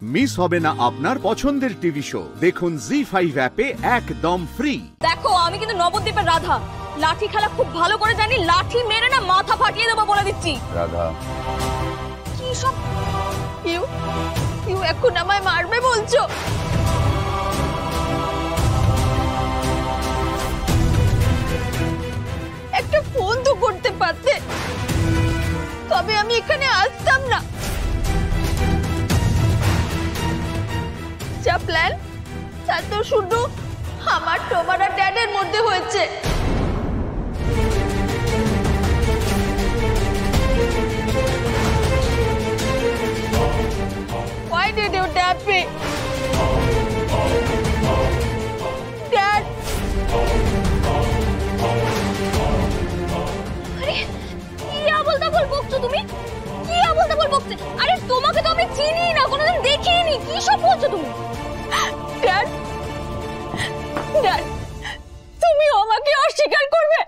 Miss হবে না আপনার পছন্দের টিভি শো। দেখুন জি5 অ্যাপে একদম ফ্রি। দেখো আমি কিন্তু নবদ্বীপের রাধা, লাঠি খেলা খুব ভালো করে জানি, লাঠি মেরে না মাথা ফাটিয়ে দেবো বলে দিচ্ছি। রাধা কি সব ইউ এখন আমায় মারবে বলছো? একটা ফোন তো করতে পারতে, তবে আমি এখানে আসতাম না। যা প্ল্যান তা তো শুধু আমার তোমার আর ড্যাডের মধ্যে হয়েছে। Why did you tap me? Dad! আরে কি আবল-তাবল বকছো তুমি? কি আবল-তাবল বকছো? আরে তোমাকে তো আমি চিনি না, কোনোদিন দেখিনি। কি সব বলছো তুমি? ড্যাড, ড্যাড, তুমি আমাকে অস্বীকার করবে?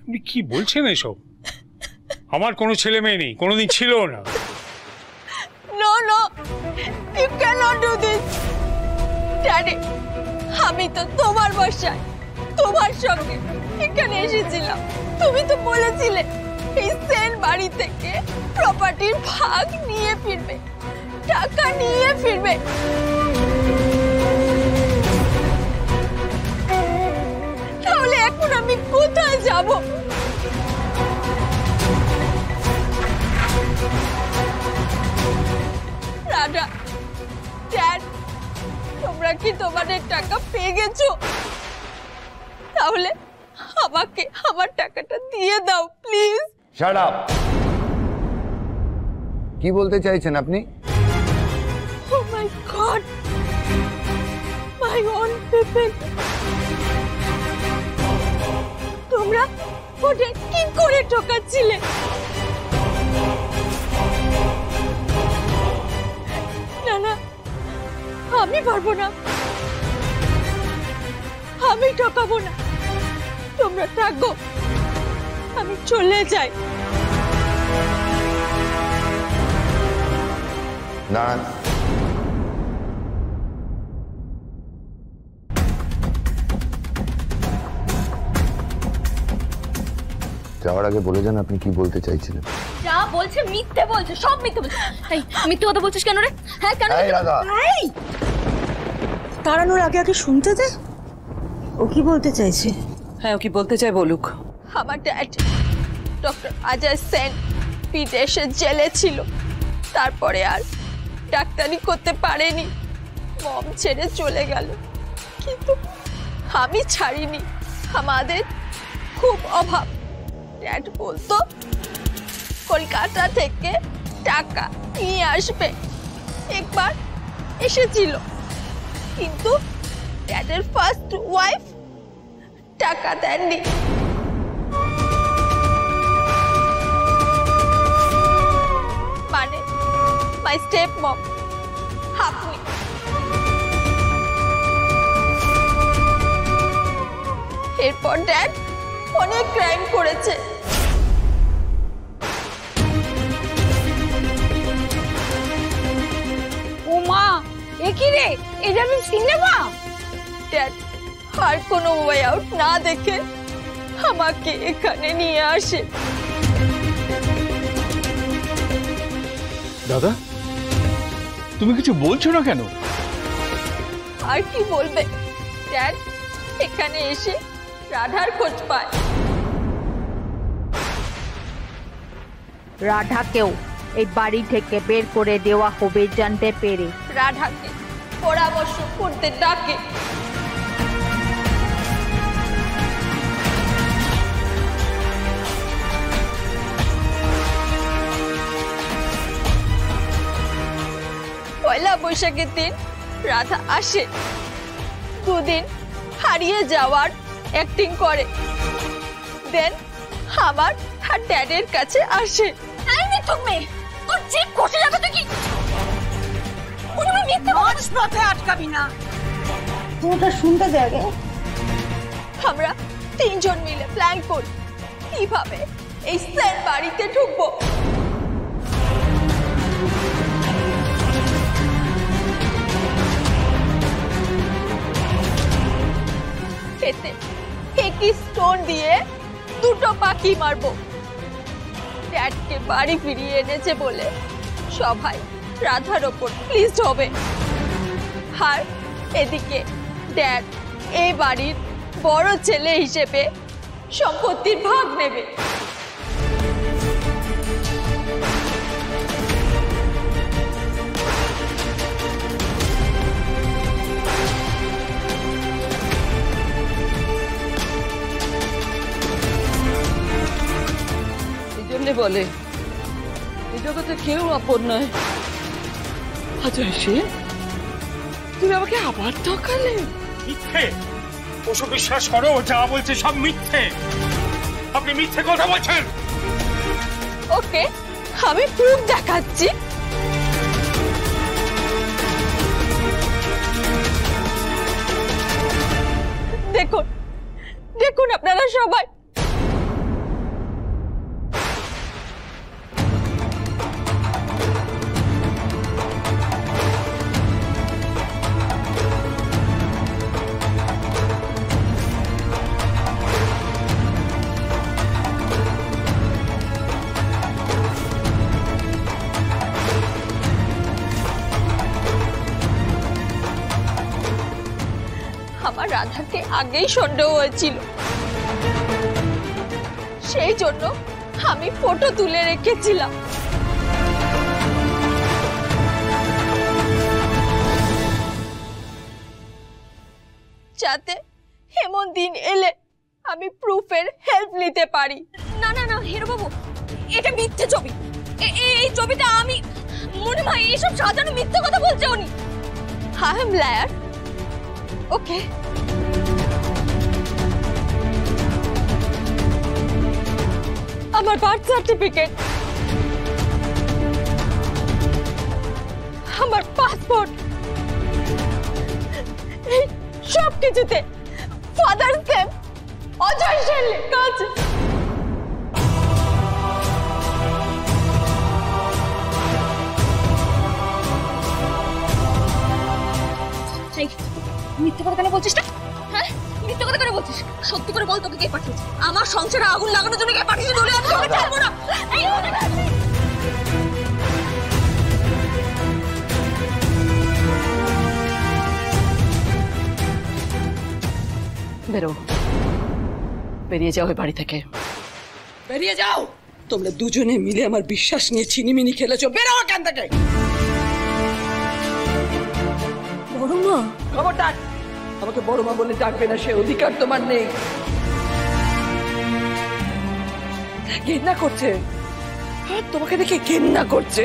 আপনি কি বলছেন এসব? আমার কোনো ছেলে মেয়ে নেই, কোনোদিন ছিল না। No, no, you cannot do this. Daddy, আমি তো তোমার বাসায় তোমার সঙ্গে এখানে এসেছিলাম। তুমি তো বলেছিলে এই সেন বাড়ি থেকে প্রপার্টির ভাগ নিয়ে ফিরবে, টাকা নিয়ে ফিরবে। তাহলে এখন আমি কোথায় যাব? রাধা, ড্যাড, তোমরা কি তোমাদের টাকা পেয়ে গেছো? তাহলে আমাকে আমার টাকাটা দিয়ে দাও প্লিজ। Shut up. কি বলতে চাইছেন আপনি? Oh my God, my own people. তোমরা ওদের কি করে ঠকাচ্ছিলে? না না, আমি পারবো না, আমি ঠকাবো না। তোমরা থাকো, আমি চলে যাই। দাঁড়ান। যাওয়ার আগে বলে যান আপনি কি বলতে চাইছিলেন। যা বলছে মিথ্যে বলছে, সব মিথ্যে বলছে। এই মিথ্যে কথা বলছিস কেন রে? হ্যাঁ কেন? এই রাধা, এই তাড়ানোর আগে আগে শুনতে দে, ও কি বলতে চাইছে। হ্যাঁ, ও কি বলতে চায় বলুক। আমার ড্যাড ডক্টর অজয় সেন বিদেশে জেলে ছিল, তারপরে আর ডাক্তারি করতে পারেনি, মম ছেড়ে চলে গেল। কিন্তু আমি ছাড়িনি, আমাদের খুব অভাব। ড্যাড বলতো কলকাতা থেকে টাকা নিয়ে আসবে, একবার এসেছিল, কিন্তু ড্যাডের ফার্স্ট ওয়াইফ টাকা দেননি। মানে মাই স্টেপ মম, আপনি। এরপর ড্যাড অনেক ক্রাইম করেছে। ও মা, এ কি রে, এটা আমি সিনেমা? ড্যাড আর কোনো ওয়ে আউট না দেখে আমাকে এখানে নিয়ে আসে। দাদা, তুমি কিছু বলছো না কেন? আর কি বলবে? ড্যাড এখানে এসে রাধার খোঁজ পায়। রাধাকেও এই বাড়ি থেকে বের করে দেওয়া হবে জানতে পেরে রাধাকে পরামর্শ করতে ডাকে। পয়লা বৈশাখের দিন রাধা আসে, দুদিন হারিয়ে যাওয়ার অ্যাক্টিং করে, দেন আমার আর ড্যাডের কাছে আসে। তুমি তোর জিভ ঘষে যাবে তুই কি? তুমি মিথ্যে মানুষ পথে আটকাবি না। তোটা শুনতে দে আগে। আমরা তিনজন মিলে প্ল্যান করি কিভাবে এই সেম বাড়িতে ঢুকবো। এতে একই স্টোন দিয়ে দুটো পাখি মারবো। ড্যাডকে বাড়ি ফিরিয়ে এনেছে বলে সবাই রাধার ওপর প্লিজড হবে, আর এদিকে ড্যাড এই বাড়ির বড় ছেলে হিসেবে সম্পত্তির ভাগ নেবে। এই জন্যে বলে এই জগতে কেউ আপন নয়। অজয় সেন, তুমি আমাকে আবার ঠকালে। মিথ্যে, ওসব বিশ্বাস করো, যা বলছে সব মিথ্যে। আপনি মিথ্যে কথা বলছেন। ওকে, আমি প্রুফ দেখাচ্ছি। দেখুন দেখুন আপনারা সবাই। আমার রাধাকে আগেই সন্দেহ হয়েছিল, সেই জন্য আমি ফটো তুলে রেখেছিলাম। যাতে এমন দিন এলে আমি প্রুফের হেল্প নিতে পারি। না না না হিরো বাবু, এটা মিথ্যে ছবি। এই ছবিটা আমি মনে হয় এইসব সাজানো মিথ্যে কথা বলছে উনি। I am liar. ওকে, আমার বার্থ সার্টিফিকেট, আমার পাসপোর্ট, এই সব কিছুতে ফাদার নেম অজয় সেন লেখা আছে। মিথ্যে কথা কেন বলছিস না? হ্যাঁ, মিথ্যে কথা কেন বলছিস? সত্যি করে বল, তোকে কে পাঠিয়েছে? আমার সংসারে আগুন লাগানোর জন্য কে পাঠিয়েছে? বলে আমি তোকে ছাড়বো না। বেরো, বেরিয়ে যাও এই বাড়ি থেকে, বেরিয়ে যাও। তোমরা দুজনে মিলে আমার বিশ্বাস নিয়ে ছিনিমিনি খেলেছো। বেরো এখান থেকে। বড় মা, খবরদার আমাকে বড় মা বলে ডাকবে না, সে অধিকার তোমার নেই। ঘেন্না করছে, তোমাকে দেখে ঘেন্না করছে।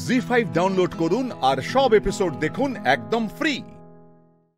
জি5 ডাউনলোড করুন আর সব এপিসোড দেখুন একদম ফ্রি।